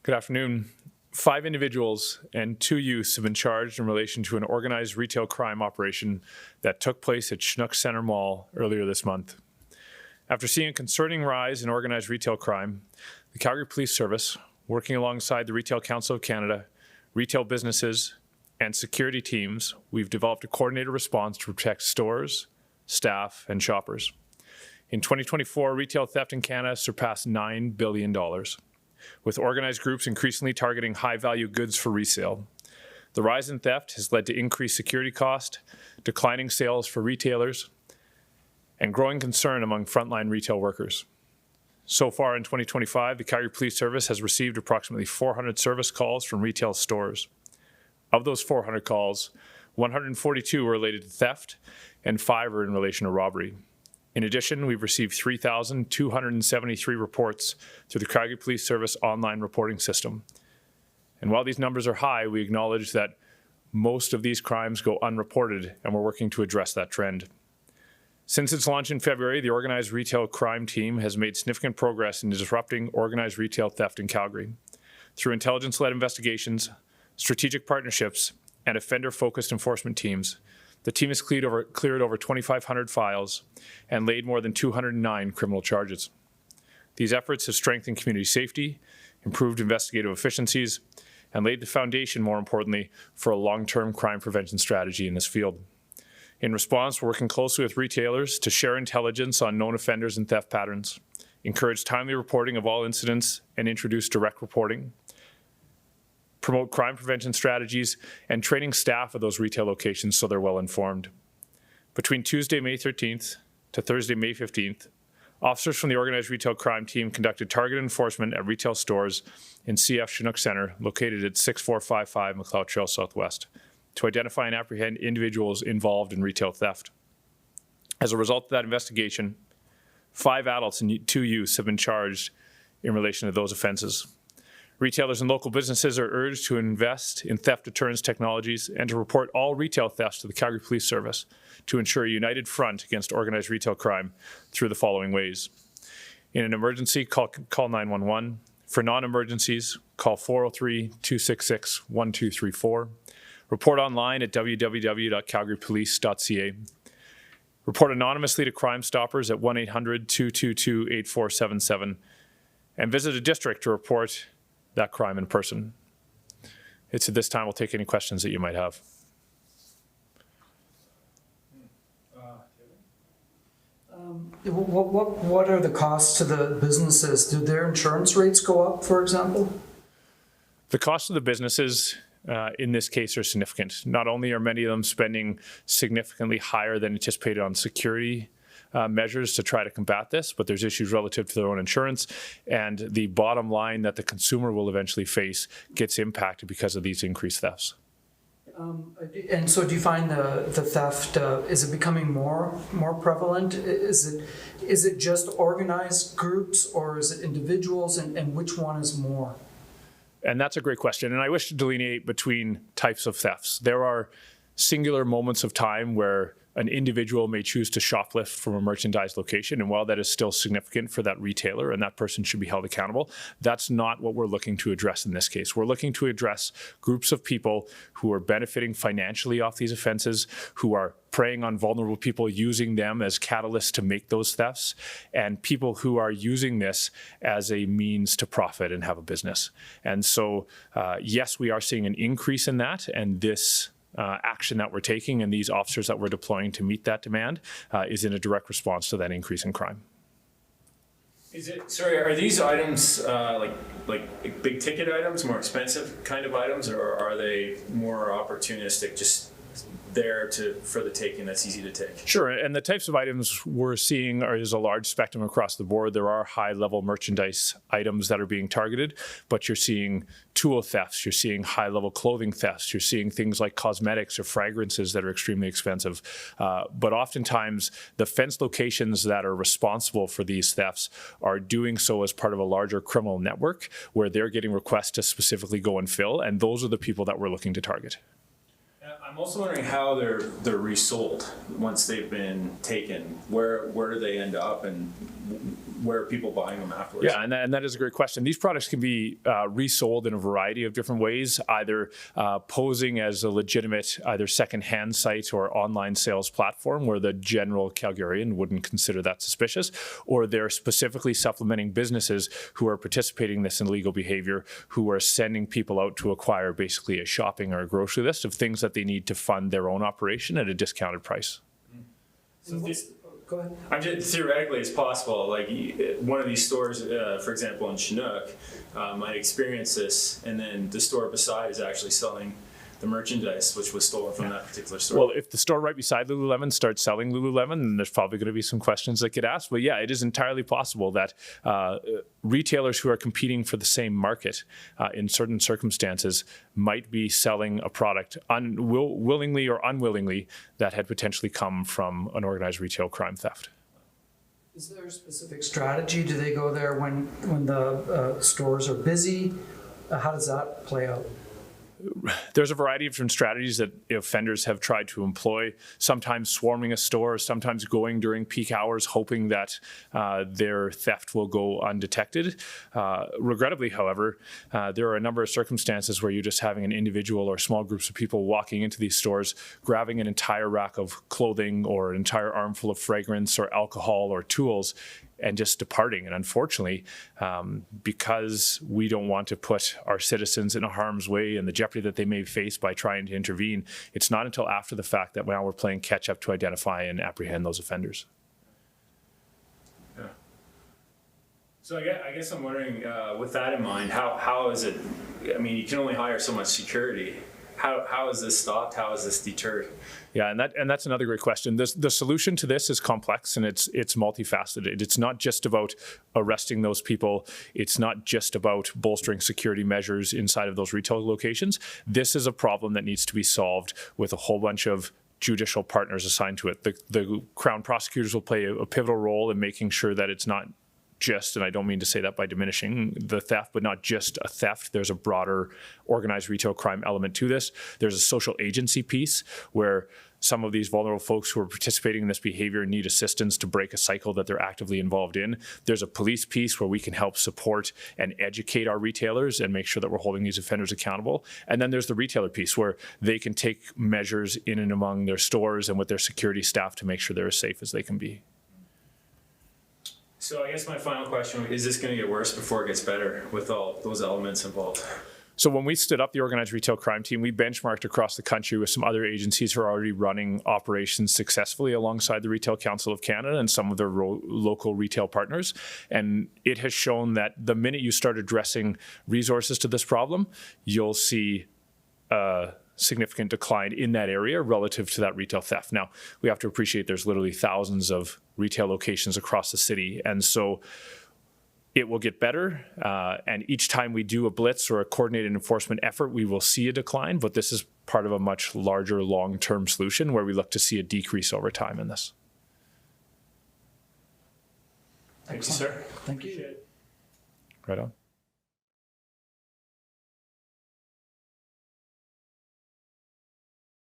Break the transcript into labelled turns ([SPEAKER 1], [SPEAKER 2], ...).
[SPEAKER 1] Good afternoon. 5 individuals and 2 youths have been charged in relation to an organized retail crime operation that took place at Chinook Centre Mall earlier this month. After seeing a concerning rise in organized retail crime, the Calgary Police Service, working alongside the Retail Council of Canada, retail businesses, and security teams, we've developed a coordinated response to protect stores, staff, and shoppers. In 2024, retail theft in Canada surpassed $9 billion. With organized groups increasingly targeting high-value goods for resale. The rise in theft has led to increased security cost, declining sales for retailers, and growing concern among frontline retail workers. So far in 2025, the Calgary Police Service has received approximately 400 service calls from retail stores. Of those 400 calls, 142 were related to theft and 5 are in relation to robbery. In addition, we've received 3,273 reports through the Calgary Police Service online reporting system. And while these numbers are high, we acknowledge that most of these crimes go unreported, and we're working to address that trend. Since its launch in February, the Organized Retail Crime Team has made significant progress in disrupting organized retail theft in Calgary. Through intelligence-led investigations, strategic partnerships, and offender-focused enforcement teams, the team has cleared over 2,500 files and laid more than 209 criminal charges. These efforts have strengthened community safety, improved investigative efficiencies, and laid the foundation, more importantly, for a long-term crime prevention strategy in this field. In response, we're working closely with retailers to share intelligence on known offenders and theft patterns, encourage timely reporting of all incidents, and introduce direct reporting, promote crime prevention strategies, and training staff at those retail locations so they're well informed. Between Tuesday, May 13th to Thursday, May 15th, officers from the Organized Retail Crime Team conducted targeted enforcement at retail stores in CF Chinook Centre, located at 6455 McLeod Trail Southwest, to identify and apprehend individuals involved in retail theft. As a result of that investigation, 5 adults and 2 youths have been charged in relation to those offences. Retailers and local businesses are urged to invest in theft deterrence technologies and to report all retail thefts to the Calgary Police Service to ensure a united front against organized retail crime through the following ways. In an emergency, call 911. For non-emergencies, call 403-266-1234. Report online at www.calgarypolice.ca. Report anonymously to Crime Stoppers at 1-800-222-8477. And visit a district to report that crime in person. It's at this time we'll take any questions that you might have.
[SPEAKER 2] What are the costs to the businesses? Do their insurance rates go up, for example?
[SPEAKER 1] The costs of the businesses in this case are significant. Not only are many of them spending significantly higher than anticipated on security measures to try to combat this, but there's issues relative to their own insurance, and the bottom line that the consumer will eventually face gets impacted because of these increased thefts.
[SPEAKER 2] And so do you find the theft, is it becoming more prevalent? Is it just organized groups or is it individuals, and which one is more?
[SPEAKER 1] And that's a great question, and I wish to delineate between types of thefts. There are singular moments of time where an individual may choose to shoplift from a merchandise location, and while that is still significant for that retailer and that person should be held accountable, that's not what we're looking to address in this case. We're looking to address groups of people who are benefiting financially off these offenses, who are preying on vulnerable people, using them as catalysts to make those thefts, and people who are using this as a means to profit and have a business. And so, yes, we are seeing an increase in that, and this action that we're taking and these officers that we're deploying to meet that demand is in a direct response to that increase in crime.
[SPEAKER 3] Are these items like big ticket items, more expensive kind of items, or are they more opportunistic, just there for the taking that's easy to take?
[SPEAKER 1] Sure, and the types of items we're seeing is a large spectrum across the board. There are high-level merchandise items that are being targeted, but you're seeing tool thefts, you're seeing high-level clothing thefts, you're seeing things like cosmetics or fragrances that are extremely expensive. But oftentimes, the fence locations that are responsible for these thefts are doing so as part of a larger criminal network where they're getting requests to specifically go and fill, and those are the people that we're looking to target.
[SPEAKER 3] I'm also wondering how they're resold once they've been taken. Where do they end up, and where are people buying them afterwards?
[SPEAKER 1] Yeah, and that is a great question. These products can be resold in a variety of different ways, either posing as a legitimate either second-hand site or online sales platform where the general Calgarian wouldn't consider that suspicious, or they're specifically supplementing businesses who are participating in this illegal behavior, who are sending people out to acquire basically a shopping or a grocery list of things that they need to fund their own operation at a discounted price.
[SPEAKER 3] So
[SPEAKER 2] Go ahead.
[SPEAKER 3] I'm just, theoretically, it's possible. Like one of these stores, for example, in Chinook, might experience this, and then the store beside is actually selling the merchandise which was stolen from that particular store.
[SPEAKER 1] Well, if the store right beside Lululemon starts selling Lululemon, then there's probably going to be some questions that get asked. But yeah, it is entirely possible that retailers who are competing for the same market in certain circumstances might be selling a product willingly or unwillingly that had potentially come from an organized retail crime theft.
[SPEAKER 2] Is there a specific strategy? Do they go there when the stores are busy? How does that play out?
[SPEAKER 1] There's a variety of different strategies that offenders have tried to employ, sometimes swarming a store, sometimes going during peak hours, hoping that their theft will go undetected. Regrettably, however, there are a number of circumstances where you're just having an individual or small groups of people walking into these stores, grabbing an entire rack of clothing or an entire armful of fragrance or alcohol or tools, and just departing. And unfortunately, because we don't want to put our citizens in harm's way and the jeopardy that they may face by trying to intervene, it's not until after the fact that now we're playing catch up to identify and apprehend those offenders.
[SPEAKER 3] Yeah. So I guess I'm wondering, with that in mind, how is it, I mean, you can only hire so much security. How is this stopped? How is this deterred?
[SPEAKER 1] Yeah, and that's another great question. The solution to this is complex and it's multifaceted. It's not just about arresting those people. It's not just about bolstering security measures inside of those retail locations. This is a problem that needs to be solved with a whole bunch of judicial partners assigned to it. The Crown prosecutors will play a pivotal role in making sure that it's not just, and I don't mean to say that by diminishing the theft, but not just a theft. There's a broader organized retail crime element to this. There's a social agency piece where some of these vulnerable folks who are participating in this behavior need assistance to break a cycle that they're actively involved in. There's a police piece where we can help support and educate our retailers and make sure that we're holding these offenders accountable. And then there's the retailer piece where they can take measures in and among their stores and with their security staff to make sure they're as safe as they can be.
[SPEAKER 3] So I guess my final question, is this going to get worse before it gets better with all those elements involved?
[SPEAKER 1] So when we stood up the organized retail crime team, we benchmarked across the country with some other agencies who are already running operations successfully alongside the Retail Council of Canada and some of their local retail partners. And it has shown that the minute you start addressing resources to this problem, you'll see significant decline in that area relative to that retail theft. Now, we have to appreciate there's literally thousands of retail locations across the city. And so it will get better. And each time we do a blitz or a coordinated enforcement effort, we will see a decline. But this is part of a much larger long-term solution where we look to see a decrease over time in this.
[SPEAKER 3] Thank you, sir.
[SPEAKER 2] Thank you.
[SPEAKER 1] Right on.